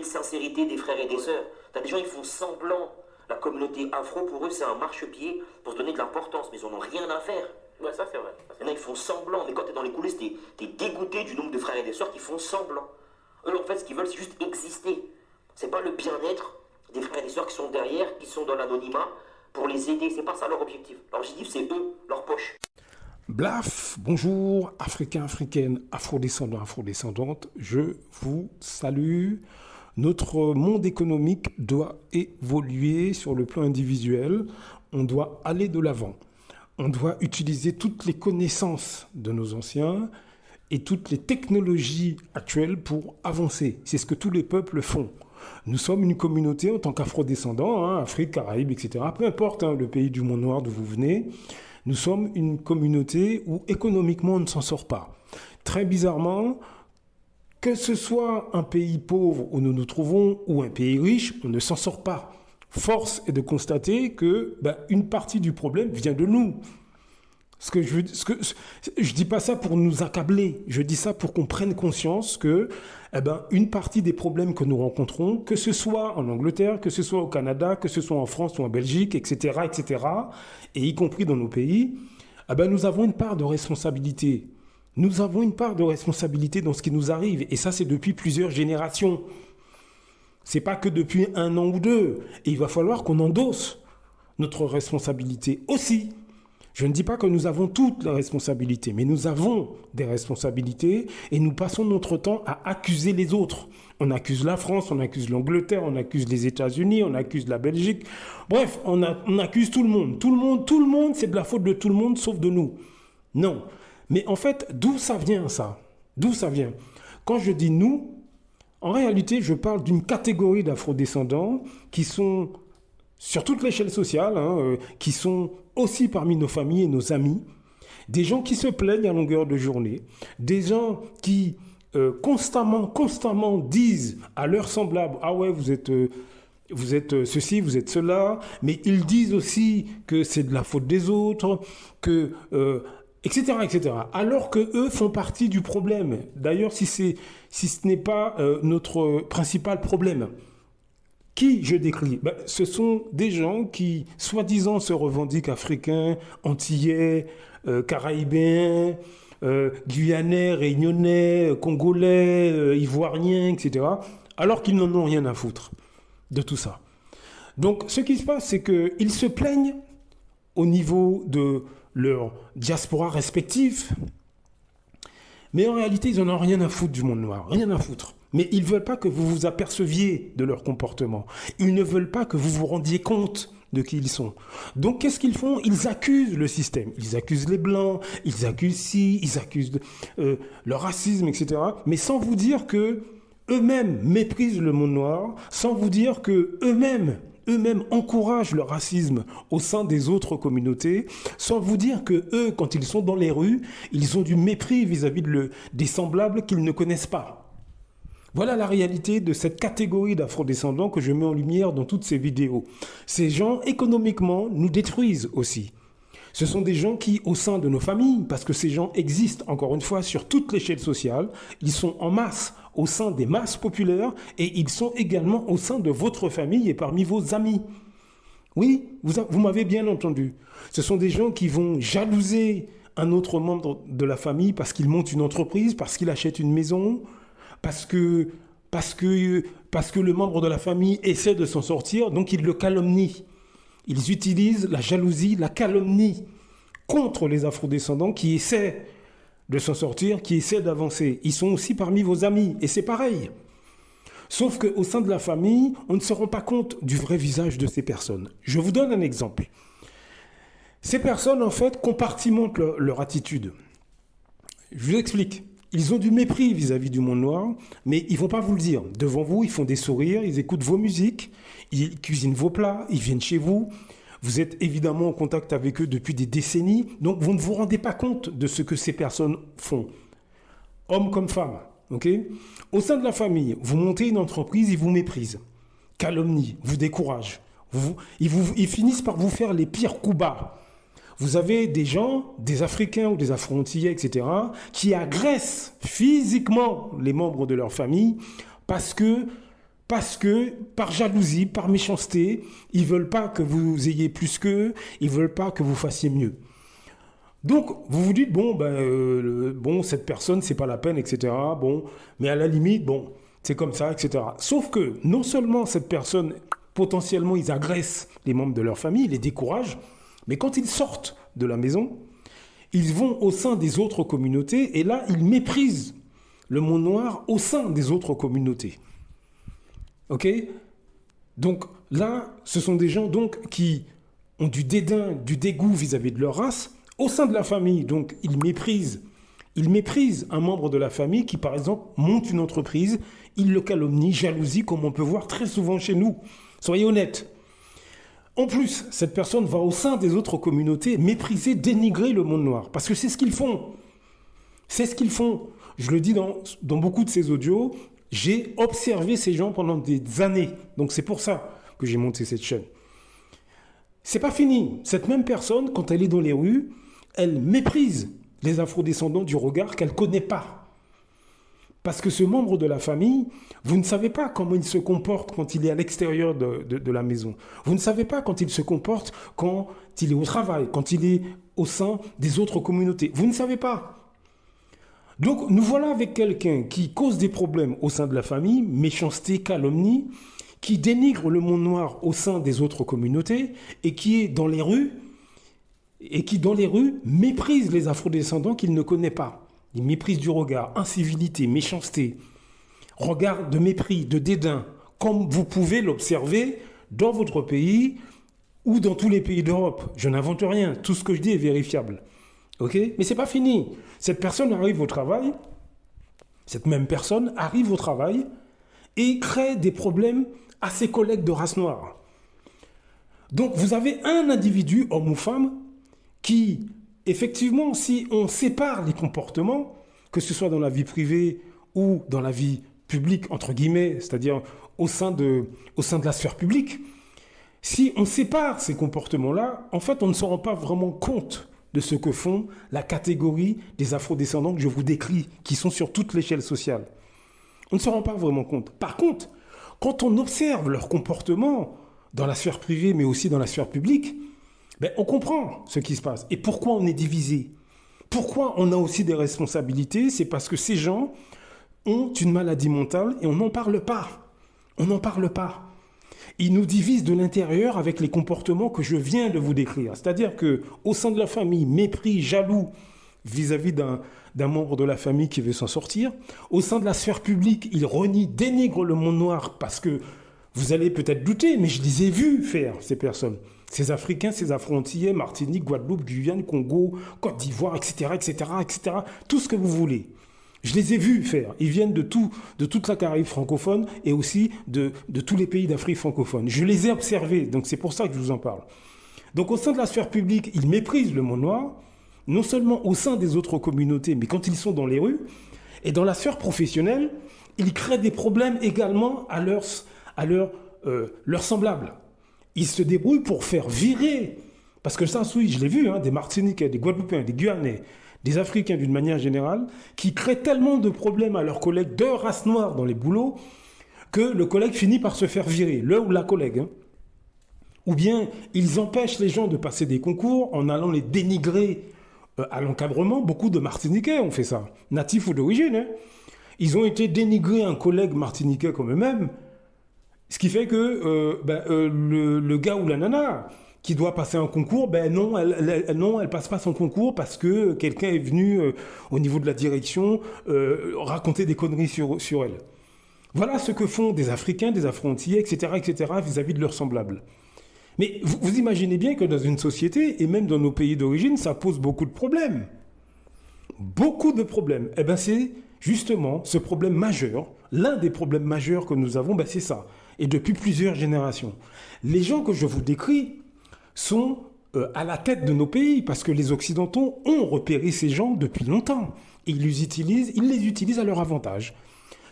sincérité des frères et des sœurs. T'as des gens, ils font semblant. La communauté afro, pour eux, c'est un marchepied pour se donner de l'importance, mais ils en ont rien à faire. Ouais, ça c'est vrai. Il y en a, ils font semblant, mais quand t'es dans les coulisses, t'es dégoûté du nombre de frères et de sœurs qui font semblant. Eux, en fait, ce qu'ils veulent, c'est juste exister. C'est pas le bien-être des frères et des sœurs qui sont derrière, qui sont dans l'anonymat, pour les aider. C'est pas ça leur objectif. Leur objectif, c'est eux, leur poche. Blaf, bonjour, Africains, Africaines, Afrodescendants, Afrodescendantes, je vous salue. Notre monde économique doit évoluer sur le plan individuel. On doit aller de l'avant. On doit utiliser toutes les connaissances de nos anciens et toutes les technologies actuelles pour avancer. C'est ce que tous les peuples font. Nous sommes une communauté en tant qu'afrodescendants, Afrique, Caraïbes, etc. Peu importe le pays du monde noir d'où vous venez, nous sommes une communauté où économiquement on ne s'en sort pas. Très bizarrement, que ce soit un pays pauvre où nous nous trouvons ou un pays riche, on ne s'en sort pas. Force est de constater que une partie du problème vient de nous. Je dis pas ça pour nous accabler, je dis ça pour qu'on prenne conscience que une partie des problèmes que nous rencontrons, que ce soit en Angleterre, que ce soit au Canada, que ce soit en France ou en Belgique, etc., et y compris dans nos pays, nous avons une part de responsabilité. Nous avons une part de responsabilité dans ce qui nous arrive, et ça c'est depuis plusieurs générations. C'est pas que depuis 1 an ou 2, et il va falloir qu'on endosse notre responsabilité aussi. Je ne dis pas que nous avons toutes les responsabilités, mais nous avons des responsabilités et nous passons notre temps à accuser les autres. On accuse la France, on accuse l'Angleterre, on accuse les États-Unis, on accuse la Belgique. Bref, on accuse tout le monde. Tout le monde, c'est de la faute de tout le monde sauf de nous. Non. Mais en fait, d'où ça vient ça? D'où ça vient? Quand je dis nous, en réalité, je parle d'une catégorie d'afrodescendants qui sont sur toute l'échelle sociale, qui sont aussi parmi nos familles et nos amis, des gens qui se plaignent à longueur de journée, des gens qui constamment disent à leurs semblables « Ah ouais, vous êtes ceci, vous êtes cela », mais ils disent aussi que c'est de la faute des autres, que... etc., etc. Alors qu'eux font partie du problème. D'ailleurs, si ce n'est pas notre principal problème. Qui je décris? Ce sont des gens qui, soi-disant, se revendiquent africains, antillais, caraïbéens, guyanais, réunionnais, congolais, ivoiriens, etc., alors qu'ils n'en ont rien à foutre de tout ça. Donc, ce qui se passe, c'est qu'ils se plaignent au niveau de leur diaspora respectif, mais en réalité, ils n'en ont rien à foutre du monde noir, rien à foutre. Mais ils ne veulent pas que vous vous aperceviez de leur comportement. Ils ne veulent pas que vous vous rendiez compte de qui ils sont. Donc, qu'est-ce qu'ils font? Ils accusent le système. Ils accusent les Blancs, ils accusent ils accusent le racisme, etc. Mais sans vous dire que eux-mêmes méprisent le monde noir, sans vous dire que eux-mêmes encouragent le racisme au sein des autres communautés, sans vous dire que eux, quand ils sont dans les rues, ils ont du mépris vis-à-vis des semblables qu'ils ne connaissent pas. Voilà la réalité de cette catégorie d'afrodescendants que je mets en lumière dans toutes ces vidéos. Ces gens, économiquement, nous détruisent aussi. Ce sont des gens qui, au sein de nos familles, parce que ces gens existent, encore une fois, sur toute l'échelle sociale, ils sont en masse au sein des masses populaires et ils sont également au sein de votre famille et parmi vos amis. Oui, vous m'avez bien entendu. Ce sont des gens qui vont jalouser un autre membre de la famille parce qu'il monte une entreprise, parce qu'il achète une maison, parce que le membre de la famille essaie de s'en sortir, donc il le calomnie. Ils utilisent la jalousie, la calomnie contre les afrodescendants qui essaient de s'en sortir, qui essaient d'avancer. Ils sont aussi parmi vos amis, et c'est pareil. Sauf qu'au sein de la famille, on ne se rend pas compte du vrai visage de ces personnes. Je vous donne un exemple. Ces personnes, en fait, compartimentent leur attitude. Je vous explique. Ils ont du mépris vis-à-vis du monde noir, mais ils ne vont pas vous le dire. Devant vous, ils font des sourires, ils écoutent vos musiques, ils cuisinent vos plats, ils viennent chez vous. Vous êtes évidemment en contact avec eux depuis des décennies, donc vous ne vous rendez pas compte de ce que ces personnes font. Hommes comme femmes, ok? Au sein de la famille, vous montez une entreprise, ils vous méprisent, calomnient, vous découragent. Ils finissent par vous faire les pires coups bas. Vous avez des gens, des Africains ou des Afro-Antillais, etc., qui agressent physiquement les membres de leur famille parce que parce que, par jalousie, par méchanceté, ils ne veulent pas que vous ayez plus qu'eux, ils ne veulent pas que vous fassiez mieux. Donc, vous vous dites, bon, cette personne, c'est pas la peine, etc. Bon, mais à la limite, bon, c'est comme ça, etc. Sauf que, non seulement cette personne, potentiellement, ils agressent les membres de leur famille, ils les découragent, mais quand ils sortent de la maison, ils vont au sein des autres communautés, et là, ils méprisent le monde noir au sein des autres communautés. Ok? Donc, là, ce sont des gens donc, qui ont du dédain, du dégoût vis-à-vis de leur race, au sein de la famille, donc ils méprisent un membre de la famille qui, par exemple, monte une entreprise, il le calomnie, jalousie, comme on peut voir très souvent chez nous. Soyez honnêtes. En plus, cette personne va au sein des autres communautés mépriser, dénigrer le monde noir. Parce que c'est ce qu'ils font. C'est ce qu'ils font. Je le dis dans beaucoup de ces audios, j'ai observé ces gens pendant des années. Donc c'est pour ça que j'ai monté cette chaîne. C'est pas fini. Cette même personne, quand elle est dans les rues, elle méprise les afrodescendants du regard qu'elle ne connaît pas. Parce que ce membre de la famille, vous ne savez pas comment il se comporte quand il est à l'extérieur de la maison. Vous ne savez pas quand il se comporte quand il est au travail, quand il est au sein des autres communautés. Vous ne savez pas. Donc nous voilà avec quelqu'un qui cause des problèmes au sein de la famille, méchanceté, calomnie, qui dénigre le monde noir au sein des autres communautés et qui est dans les rues méprise les afrodescendants qu'il ne connaît pas. Il méprise du regard, incivilité, méchanceté, regard de mépris, de dédain, comme vous pouvez l'observer dans votre pays ou dans tous les pays d'Europe. Je n'invente rien, tout ce que je dis est vérifiable. Ok? Mais c'est pas fini. Cette personne arrive au travail, cette même personne arrive au travail et crée des problèmes à ses collègues de race noire. Donc vous avez un individu, homme ou femme, qui, effectivement, si on sépare les comportements, que ce soit dans la vie privée ou dans la vie publique, entre guillemets, c'est-à-dire au sein de la sphère publique, si on sépare ces comportements-là, en fait, on ne se rend pas vraiment compte de ce que font la catégorie des afrodescendants que je vous décris, qui sont sur toute l'échelle sociale. On ne se rend pas vraiment compte. Par contre, quand on observe leur comportement dans la sphère privée, mais aussi dans la sphère publique, on comprend ce qui se passe. Et pourquoi on est divisé? Pourquoi on a aussi des responsabilités? C'est parce que ces gens ont une maladie mentale et on n'en parle pas. On n'en parle pas. Ils nous divisent de l'intérieur avec les comportements que je viens de vous décrire. C'est-à-dire qu'au sein de la famille, mépris, jaloux vis-à-vis d'un membre de la famille qui veut s'en sortir. Au sein de la sphère publique, ils renient, dénigrent le monde noir parce que vous allez peut-être douter, mais je les ai vus faire, ces personnes. Ces Africains, ces Afro-Antillais, Martinique, Guadeloupe, Guyane, Congo, Côte d'Ivoire, etc., etc., etc., tout ce que vous voulez. Je les ai vus faire. Ils viennent de toute la Caraïbe francophone et aussi de tous les pays d'Afrique francophone. Je les ai observés, donc c'est pour ça que je vous en parle. Donc au sein de la sphère publique, ils méprisent le monde noir, non seulement au sein des autres communautés, mais quand ils sont dans les rues. Et dans la sphère professionnelle, ils créent des problèmes également à leurs semblables. Ils se débrouillent pour faire virer, parce que ça, oui, je l'ai vu, des Martiniquais, des Guadeloupéens, des Guyanais, des Africains d'une manière générale, qui créent tellement de problèmes à leurs collègues de race noire dans les boulots, que le collègue finit par se faire virer, le ou la collègue. Ou bien, ils empêchent les gens de passer des concours en allant les dénigrer à l'encadrement. Beaucoup de Martiniquais ont fait ça, natifs ou d'origine. Ils ont été dénigrés un collègue martiniquais comme eux-mêmes, ce qui fait que le gars ou la nana qui doit passer un concours, non, elle passe pas son concours parce que quelqu'un est venu au niveau de la direction raconter des conneries sur elle. Voilà ce que font des Africains, des Afro-Antillais, etc., vis-à-vis de leurs semblables. Mais vous imaginez bien que dans une société, et même dans nos pays d'origine, ça pose beaucoup de problèmes. Beaucoup de problèmes. C'est justement ce problème majeur, l'un des problèmes majeurs que nous avons, c'est ça. Et depuis plusieurs générations. Les gens que je vous décris sont à la tête de nos pays, parce que les Occidentaux ont repéré ces gens depuis longtemps. Et ils les utilisent à leur avantage.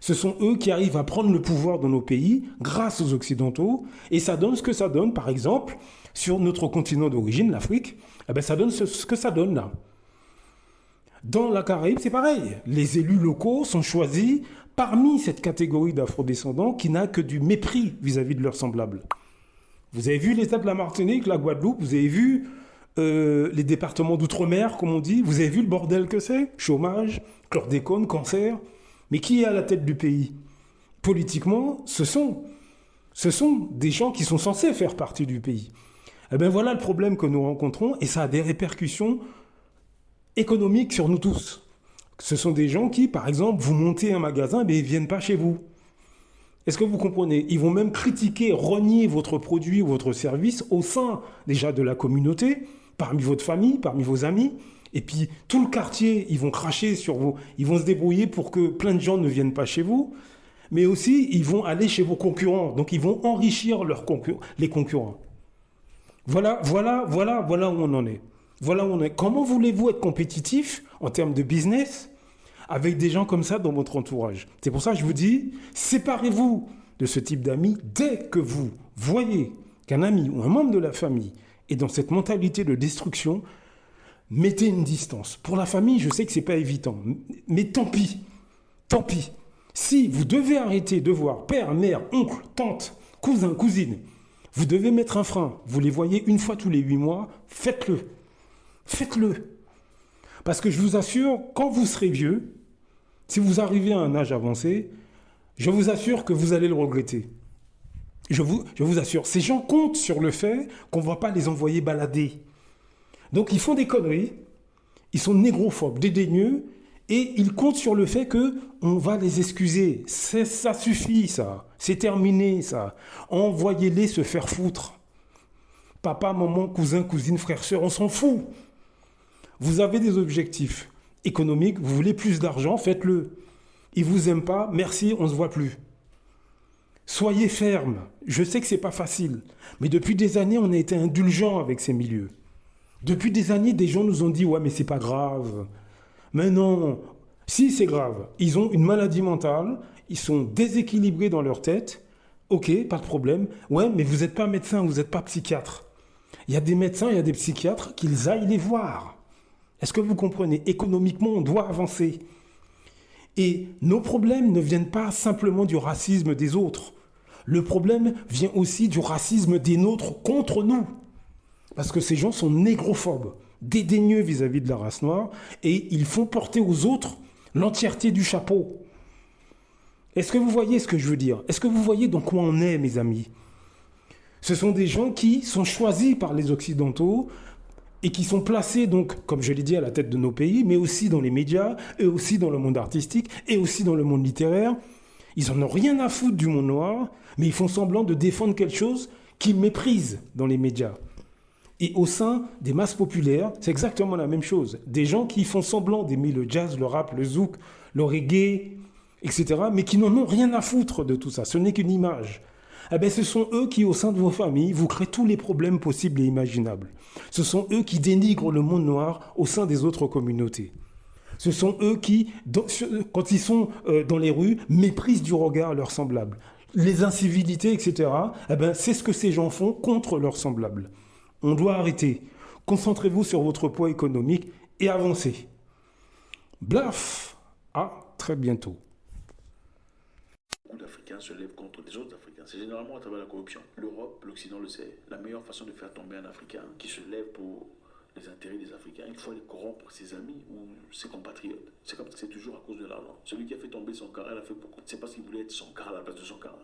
Ce sont eux qui arrivent à prendre le pouvoir dans nos pays grâce aux Occidentaux. Et ça donne ce que ça donne, par exemple, sur notre continent d'origine, l'Afrique. Ça donne ce que ça donne là. Dans la Caraïbe, c'est pareil. Les élus locaux sont choisis parmi cette catégorie d'afrodescendants qui n'a que du mépris vis-à-vis de leurs semblables. Vous avez vu l'État de la Martinique, la Guadeloupe, vous avez vu les départements d'outre-mer, comme on dit, vous avez vu le bordel que c'est? Chômage, chlordécone, cancer. Mais qui est à la tête du pays? Politiquement, ce sont des gens qui sont censés faire partie du pays. Eh bien voilà le problème que nous rencontrons et ça a des répercussions économiques sur nous tous. Ce sont des gens qui, par exemple, vous montez un magasin, mais ils ne viennent pas chez vous. Est-ce que vous comprenez? Ils vont même critiquer, renier votre produit ou votre service au sein déjà de la communauté, parmi votre famille, parmi vos amis. Et puis tout le quartier, ils vont cracher sur vous. Ils vont se débrouiller pour que plein de gens ne viennent pas chez vous. Mais aussi, ils vont aller chez vos concurrents. Donc ils vont enrichir les concurrents. Voilà où on en est. Voilà où on est. Comment voulez-vous être compétitif en termes de business avec des gens comme ça dans votre entourage? C'est pour ça que je vous dis, séparez-vous de ce type d'amis dès que vous voyez qu'un ami ou un membre de la famille est dans cette mentalité de destruction. Mettez une distance. Pour la famille, je sais que ce n'est pas évident, mais tant pis. Tant pis. Si vous devez arrêter de voir père, mère, oncle, tante, cousin, cousine, vous devez mettre un frein. Vous les voyez une fois tous les 8 mois, faites-le. Faites-le. Parce que je vous assure, quand vous serez vieux, si vous arrivez à un âge avancé, je vous assure que vous allez le regretter. Je vous assure. Ces gens comptent sur le fait qu'on ne va pas les envoyer balader. Donc ils font des conneries, ils sont négrophobes, dédaigneux, et ils comptent sur le fait qu'on va les excuser. Ça suffit, ça. C'est terminé, ça. Envoyez-les se faire foutre. Papa, maman, cousin, cousine, frère, sœur, on s'en fout. Vous avez des objectifs économiques, vous voulez plus d'argent, faites-le. Ils ne vous aiment pas, merci, on ne se voit plus. Soyez ferme. Je sais que ce n'est pas facile, mais depuis des années, on a été indulgents avec ces milieux. Depuis des années, des gens nous ont dit « Ouais, mais c'est pas grave. » Mais non, si c'est grave. Ils ont une maladie mentale, ils sont déséquilibrés dans leur tête. Ok, pas de problème. Ouais, mais vous n'êtes pas médecin, vous n'êtes pas psychiatre. Il y a des médecins, il y a des psychiatres, qu'ils aillent les voir. Est-ce que vous comprenez? Économiquement, on doit avancer. Et nos problèmes ne viennent pas simplement du racisme des autres. Le problème vient aussi du racisme des nôtres contre nous. Parce que ces gens sont négrophobes, dédaigneux vis-à-vis de la race noire, et ils font porter aux autres l'entièreté du chapeau. Est-ce que vous voyez ce que je veux dire? Est-ce que vous voyez dans quoi on est, mes amis? Ce sont des gens qui sont choisis par les Occidentaux et qui sont placés, donc, comme je l'ai dit, à la tête de nos pays, mais aussi dans les médias, et aussi dans le monde artistique, et aussi dans le monde littéraire. Ils n'en ont rien à foutre du monde noir, mais ils font semblant de défendre quelque chose qu'ils méprisent dans les médias. Et au sein des masses populaires, c'est exactement la même chose. Des gens qui font semblant d'aimer le jazz, le rap, le zouk, le reggae, etc., mais qui n'en ont rien à foutre de tout ça. Ce n'est qu'une image. Eh bien, ce sont eux qui, au sein de vos familles, vous créent tous les problèmes possibles et imaginables. Ce sont eux qui dénigrent le monde noir au sein des autres communautés. Ce sont eux qui, quand ils sont dans les rues, méprisent du regard leurs semblables. Les incivilités, etc., eh bien, c'est ce que ces gens font contre leurs semblables. On doit arrêter. Concentrez-vous sur votre poids économique et avancez. Blaf! À très bientôt. Beaucoup d'Africains se lèvent contre des autres Africains. C'est généralement à travers la corruption. L'Europe, l'Occident le sait. La meilleure façon de faire tomber un Africain qui se lève pour les intérêts des Africains, il faut aller corrompre ses amis ou ses compatriotes. C'est comme ça, c'est toujours à cause de l'argent. Celui qui a fait tomber son cara, il a fait beaucoup. C'est parce qu'il voulait être son cara à la place de son cara.